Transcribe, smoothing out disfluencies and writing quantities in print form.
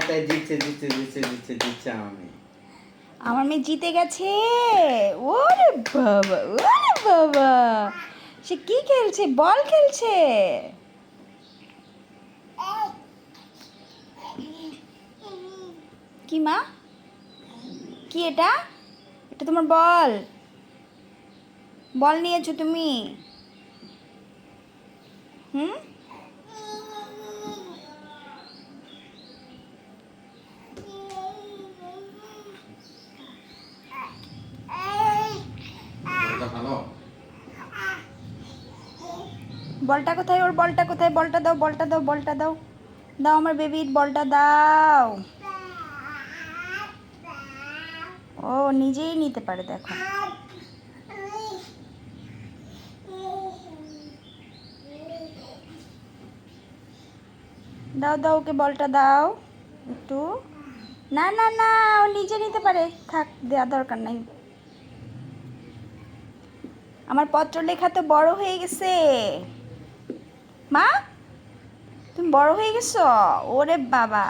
তাই জিতছে জিতছে জিতছে জিতছে জিতছে আমি। আমার মেয়ে জিতে গেছে। ওরে বাবা, ওরে বাবা, সে কি খেলছে? বল খেলছে। কি মা? কি এটা? এটা তোমার বল? বল নিয়েছো তুমি? হুম? বলটা ভালো। বলটা কোথায়? ওর বলটা কোথায়? বলটা দাও, বলটা দাও, বলটা দাও। দাও আমার বেবির বলটা দাও। ও নিজেই নিতে পারে, দেখো। দাও দাও, ওকে বলটা দাও একটু। না না না, ও নিজে নিতে পারে, থাক, দেওয়ার দরকার নাই। আমার পত্রলেখা তো বড় হয়ে গেছে। মা, তুমি বড় হয়ে গেছো? ওরে বাবা।